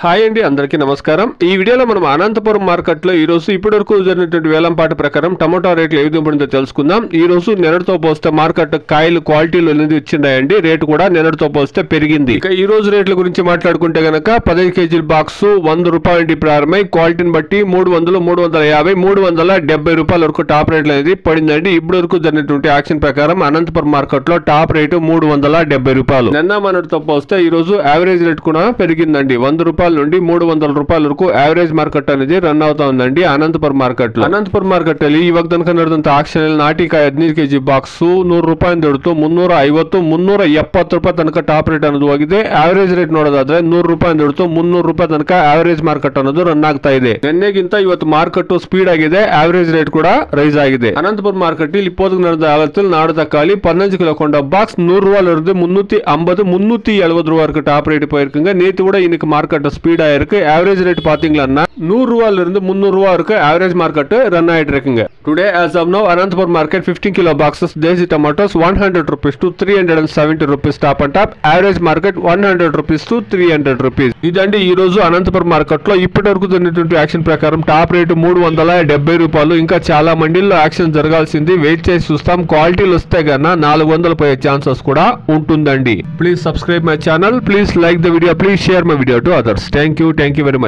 Hi అండి, అందరికీ నమస్కారం. ఈ వీడియోలో మనం అనంతపురం మార్కెట్లో ఈ రోజు ఇప్పటివరకు జరిగినటువంటి వేలంపాట ప్రకారం టమాటో రేట్లు ఏ విధంగా పడిందో తెలుసుకుందాం. ఈ రోజు నిన్నటితో పోస్తే మార్కెట్ కాయలు క్వాలిటీలు అనేది ఇచ్చిండాయండి. రేటు కూడా నిన్నటితో పోస్తే పెరిగింది. ఇక ఈ రోజు రేట్ల గురించి మాట్లాడుకుంటే గనక 15 కేజీల బాక్స్ 100 రూపాయల నుండి ప్రారంభమై క్వాలిటీని బట్టి 300, 350, 370 రూపాయల వరకు టాప్ రేట్లు అనేది పడిందండి. ఇప్పటి వరకు జరిగినటువంటి యాక్షన్ ప్రకారం అనంతపురం మార్కెట్ లో టాప్ రేటు 370 రూపాయలు. నిన్న మనటితో పోస్తే ఈ రోజు యావరేజ్ రేట్ కూడా పెరిగిందండి. 100 రూపాయల నుండి 300 రూపాయల వరకు యావరేజ్ మార్కెట్ అనేది రన్ అవుతా ఉందండి అనంతపురం మార్కెట్ లో. అనంతపురం మార్కెట్ ಅಲ್ಲಿ ಇವಾಗ ತನಕ ನಡೆದಂತ ಆಕ್ಷನ್ ಅಲ್ಲಿ ನಾಟಿಕಾಯಿ 15 ಕೆಜಿ ಬಾಕ್ಸ್ 100 ರೂಪಾಯಿ ದೊಡ್ತು 350 370 ರೂಪಾಯಿ ತನಕ ಟಾಪ್ ರೇಟ್ ಅನ್ನೋದು ಹೋಗಿದೆ. ಆವರೇಜ್ ರೇಟ್ ನೋಡೋದಾದ್ರೆ 100 ರೂಪಾಯಿ ದೊಡ್ತು 300 ರೂಪಾಯಿ ತನಕ ಆವರೇಜ್ ಮಾರ್ಕೆಟ್ ಅನ್ನೋದು ರನ್ ಆಗ್ತಾ ಇದೆ. ನಿನ್ನೆಗಿಂತ ಇವತ್ತು ಮಾರ್ಕೆಟ್ ಸ್ಪೀಡ್ ಆಗಿದೆ, ಆವರೇಜ್ ರೇಟ್ ಕೂಡ ರೈಸ್ ಆಗಿದೆ. ಅನಂತಪುరం మార్కెట్ இப்போது நடந்த ஆகத்தில் நாடு தக்காளி 15 கிலோ கொண்ட பாக்ஸ் 100 ரூபாயில இருந்து 350 370 ரூபாய் வரைக்கும் டாப் ரேட் போயிருக்குங்க. நேத்து கூட இன்னைக்கு மார்க்கெட் ஸ்பீட் ஆயிருக்கு. ஆவரேஜ் ரேட் பாத்தீங்கன்னா 100 ரூபாயில இருந்து 300 ரூபாய் வரைக்கும் ஆவரேஜ் மார்க்கெட் ரன் ஆயிட்டு இருக்குங்க. Today as of now Anantapur market 15 kilo boxes desi tomatoes 100 rupees to 370 rupees top and top. Average market 100 rupees to 300 rupees. ఇదండి ఈ రోజు అనంతపురం మార్కెట్ లో ఇప్పటివరకు జరిగినటువంటి యాక్షన్ ప్రకారం టాప్ రేటు 370 రూపాయలు. ఇంకా చాలా మండీల్లో యాక్షన్ జరగాల్సింది, వెయిట్ చేసి చూస్తాం. క్వాలిటీలు వస్తే గన్నా 400 పోయే ఛాన్సెస్ కూడా ఉంటుందండి. Please subscribe my channel, please like the video, please share my video to others. Thank you very much.